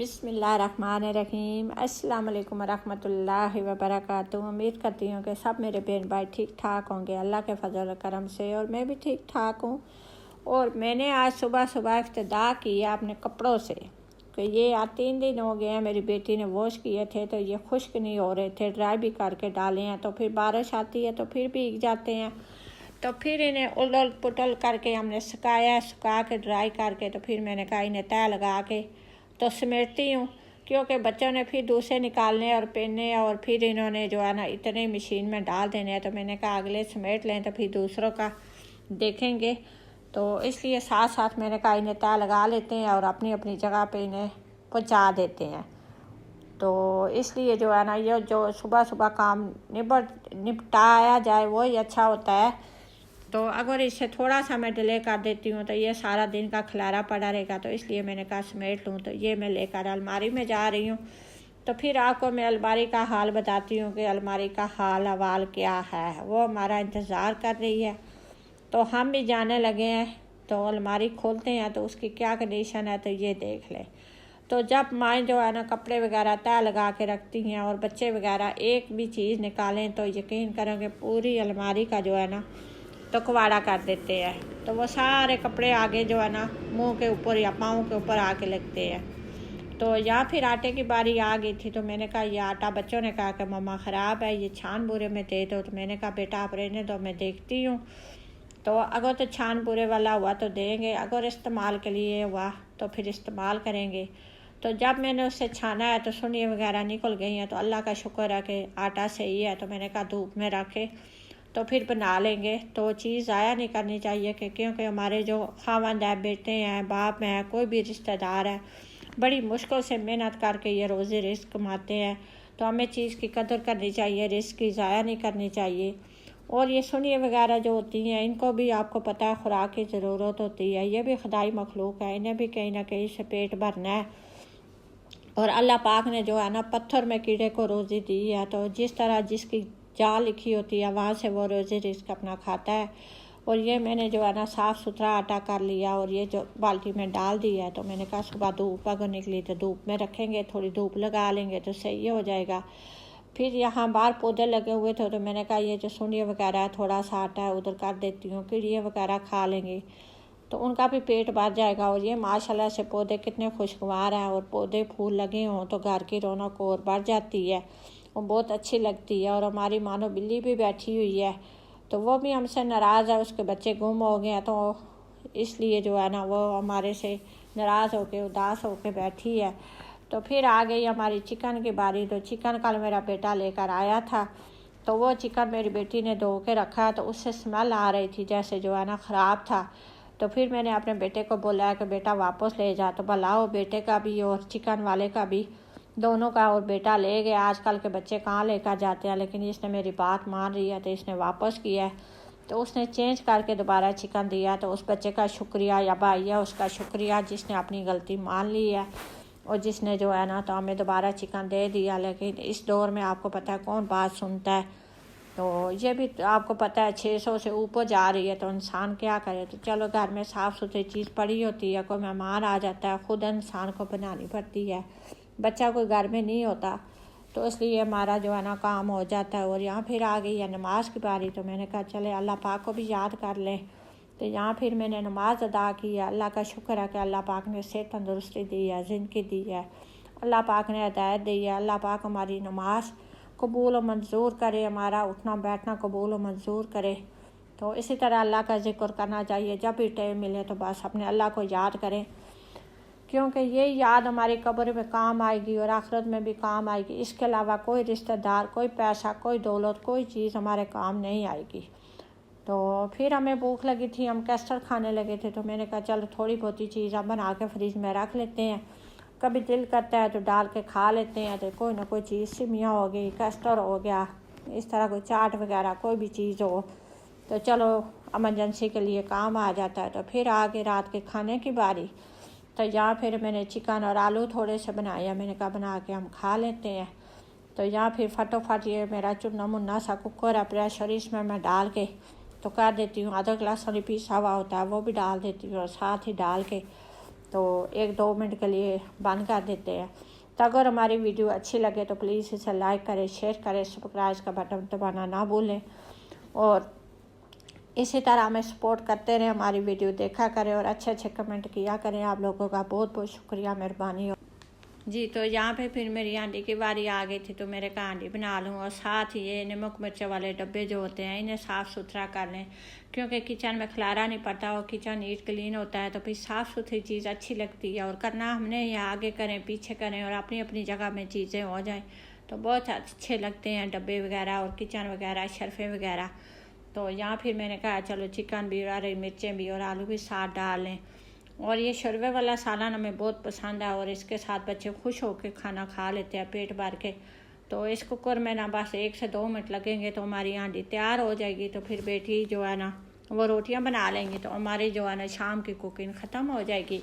बिस्मिल्लाहिर्रहमानिर्रहीम। अस्सलाम वालेकुम रहमतुल्लाहि व बरकातुहू। उम्मीद करती हूँ कि सब मेरे बहन भाई ठीक ठाक होंगे अल्लाह के फजल करम से, और मैं भी ठीक ठाक हूँ। और मैंने आज सुबह सुबह इफ्तिदा किया अपने कपड़ों से कि ये आज 3 दिन हो गए हैं, मेरी बेटी ने वॉश किए थे तो ये खुश्क नहीं हो रहे थे, ड्राई भी करके डाले हैं, तो फिर बारिश आती है तो फिर भीग जाते हैं, तो फिर इन्हें उलट पुटल करके हमने सुखाया, सुखा के ड्राई करके तो फिर मैंने कहा इन्हें तय लगा के तो समेटती हूँ, क्योंकि बच्चों ने फिर दूसरे निकालने और पहनने और फिर इन्होंने जो है ना इतने मशीन में डाल देने हैं, तो मैंने कहा अगले समेट लें तो फिर दूसरों का देखेंगे, तो इसलिए साथ साथ मैंने कहा इन्हें तय लगा लेते हैं और अपनी अपनी जगह पे इन्हें पहुँचा देते हैं। तो इसलिए जो है ना ये जो सुबह सुबह काम निपटाया जाए वही अच्छा होता है। तो अगर इससे थोड़ा सा मैं डिले कर देती हूँ तो ये सारा दिन का खलारा पड़ा रहेगा, तो इसलिए मैंने कहा समेट लूँ। तो ये मैं लेकर अलमारी में जा रही हूँ, तो फिर आपको मैं अलमारी का हाल बताती हूँ कि अलमारी का हाल अवाल क्या है। वो हमारा इंतज़ार कर रही है, तो हम भी जाने लगे हैं। तो अलमारी खोलते हैं तो उसकी क्या कंडीशन है तो ये देख लें। तो जब माएँ जो है ना कपड़े वगैरह तय लगा के रखती हैं और बच्चे वगैरह एक भी चीज़ निकालें तो यकीन करेंगे पूरी अलमारी का जो है ना तो कवाड़ा कर देते हैं। तो वो सारे कपड़े आगे जो है ना मुंह के ऊपर या पाँव के ऊपर आके लगते हैं। तो या फिर आटे की बारी आ गई थी, तो मैंने कहा ये आटा, बच्चों ने कहा कि मम्मा ख़राब है, ये छान बूरे में दे दो। तो मैंने कहा बेटा आप रहने दो, मैं देखती हूँ। तो अगर तो छान बूरे वाला हुआ तो देंगे, अगर इस्तेमाल के लिए हुआ तो फिर इस्तेमाल करेंगे। तो जब मैंने उससे छाना है तो सुनिए वगैरह निकल गई हैं, तो अल्लाह का शुक्र है कि आटा सही है। तो मैंने कहा धूप में रखे तो फिर बना लेंगे। तो चीज़ ज़ाया नहीं करनी चाहिए कि क्योंकि हमारे जो खावंद है, बेटे हैं, बाप हैं, कोई भी रिश्तेदार है, बड़ी मुश्किल से मेहनत करके ये रोज़ी रिस्क कमाते हैं, तो हमें चीज़ की कदर करनी चाहिए, रिस्क की ज़ाया नहीं करनी चाहिए। और ये सुनिए वगैरह जो होती हैं इनको भी आपको पता है खुराक की ज़रूरत होती है, ये भी खुदाई मखलूक है, इन्हें भी कहीं ना कहीं से पेट भरना है। और अल्लाह पाक ने जो है ना पत्थर में कीड़े को रोज़ी दी है, तो जिस तरह जिसकी जा लिखी होती है वहाँ से वो रोज़ी रिस्क अपना खाता है। और ये मैंने जो है ना साफ़ सुथरा आटा कर लिया और ये जो बाल्टी में डाल दिया है। तो मैंने कहा सुबह धूप अगर निकली तो धूप में रखेंगे, थोड़ी धूप लगा लेंगे तो सही हो जाएगा। फिर यहाँ बाहर पौधे लगे हुए थे, तो मैंने कहा ये जो सुनिए वगैरह है थोड़ा सा आटा है उधर कर देती हूँ, कीड़े वगैरह खा लेंगे तो उनका भी पेट भर जाएगा। और ये माशाल्लाह से पौधे कितने खुशगवार हैं, और पौधे फूल लगे हों तो घर की रौनक और बढ़ जाती है और बहुत अच्छी लगती है। और हमारी मानो बिल्ली भी बैठी हुई है, तो वो भी हमसे नाराज़ है, उसके बच्चे गुम हो गए हैं, तो इसलिए जो है ना वो हमारे से नाराज़ होकर उदास होकर बैठी है। तो फिर आ गई हमारी चिकन की बारी। तो चिकन कल मेरा बेटा लेकर आया था, तो वो चिकन मेरी बेटी ने धो के रखा, तो उससे स्मेल आ रही थी जैसे जो है ना ख़राब था। तो फिर मैंने अपने बेटे को बोला कि बेटा वापस ले जा, तो बुलाओ बेटे का भी और चिकन वाले का भी, दोनों का। और बेटा ले गया। आजकल के बच्चे कहाँ लेकर जाते हैं, लेकिन इसने मेरी बात मान रही है तो इसने वापस किया है। तो उसने चेंज करके दोबारा चिकन दिया, तो उस बच्चे का शुक्रिया, या भाई है उसका शुक्रिया जिसने अपनी गलती मान ली है और जिसने जो है ना तो हमें दोबारा चिकन दे दिया। लेकिन इस दौर में आपको पता है कौन बात सुनता है, तो ये भी आपको पता है 600 से ऊपर जा रही है, तो इंसान क्या करे। तो चलो घर में साफ़ सुथरी चीज़ पड़ी होती है, कोई मेहमान आ जाता है खुद इंसान को बनानी पड़ती है, बच्चा कोई घर में नहीं होता, तो इसलिए हमारा जो है ना काम हो जाता है। और यहाँ फिर आ गई है नमाज की बारी, तो मैंने कहा चले अल्लाह पाक को भी याद कर लें। तो यहाँ फिर मैंने नमाज अदा की है। अल्लाह का शुक्र है कि अल्लाह पाक ने सेहत तंदुरुस्ती दी है, ज़िंदगी दी है, अल्लाह पाक ने हिदायत दी है। अल्लाह पाक हमारी नमाज कबूल व मंजूर करे, हमारा उठना बैठना कबूल व मंजूर करे। तो इसी तरह अल्लाह का ज़िक्र करना चाहिए, जब भी टाइम मिले तो बस अपने अल्लाह को याद करें, क्योंकि ये याद हमारी कब्र में काम आएगी और आखिरत में भी काम आएगी। इसके अलावा कोई रिश्तेदार, कोई पैसा, कोई दौलत, कोई चीज़ हमारे काम नहीं आएगी। तो फिर हमें भूख लगी थी, हम कस्टर्ड खाने लगे थे, तो मैंने कहा चलो थोड़ी बहुत ही चीज़ हम बना के फ्रिज में रख लेते हैं, कभी दिल करता है तो डाल के खा लेते हैं। तो कोई ना कोई चीज़, सिमिया हो गई, कस्टर्ड हो गया, इस तरह कोई चाट वगैरह कोई भी चीज़ हो तो चलो एमरजेंसी के लिए काम आ जाता है। तो फिर आगे रात के खाने की बारी, तो यहाँ फिर मैंने चिकन और आलू थोड़े से बनाया, मैंने कहा बना के हम खा लेते हैं। तो यहाँ फिर फटोफट ये मेरा चुन्ना मुन्ना सा कुकर है प्रेशर, इसमें मैं डाल के तो कर देती हूँ। अदरक लहसुन पीसा हुआ होता है वो भी डाल देती हूँ, और साथ ही डाल के तो 1-2 मिनट के लिए बंद कर देते हैं। तो अगर हमारी वीडियो अच्छी लगे तो प्लीज़ इसे लाइक करें, शेयर करें, सब्सक्राइब का बटन दबाना ना भूलें और इसी तरह हमें सपोर्ट करते रहें, हमारी वीडियो देखा करें और अच्छे अच्छे कमेंट किया करें। आप लोगों का बहुत बहुत शुक्रिया, मेहरबानी जी। तो यहाँ पे फिर मेरी हांडी की बारी आ गई थी, तो मेरे कहा हांडी बना लूँ और साथ ही ये नमक मिर्च वाले डब्बे जो होते हैं इन्हें साफ़ सुथरा कर लें, क्योंकि किचन में खलारा नहीं पड़ता और किचन नीट क्लीन होता है। तो फिर साफ़ सुथरी चीज़ अच्छी लगती है और करना हमने या आगे करें पीछे करें और अपनी अपनी जगह में चीज़ें हो जाएँ तो बहुत अच्छे लगते हैं डब्बे वगैरह और किचन वगैरह, शरफ़े वगैरह। तो यहाँ फिर मैंने कहा चलो चिकन भी और हरी मिर्चें भी और आलू भी साथ डाल लें। और ये शोरबे वाला सालन हमें बहुत पसंद है और इसके साथ बच्चे खुश होकर खाना खा लेते हैं पेट भर के। तो इस कुकर में ना बस 1 से 2 मिनट लगेंगे तो हमारी हांडी तैयार हो जाएगी। तो फिर बेटी जो है ना वो रोटियां बना लेंगी तो हमारी जो है ना शाम की कुकिंग ख़त्म हो जाएगी।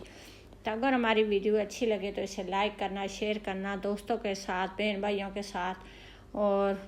तो अगर हमारी वीडियो अच्छी लगे तो इसे लाइक करना, शेयर करना दोस्तों के साथ, बहन भाइयों के साथ और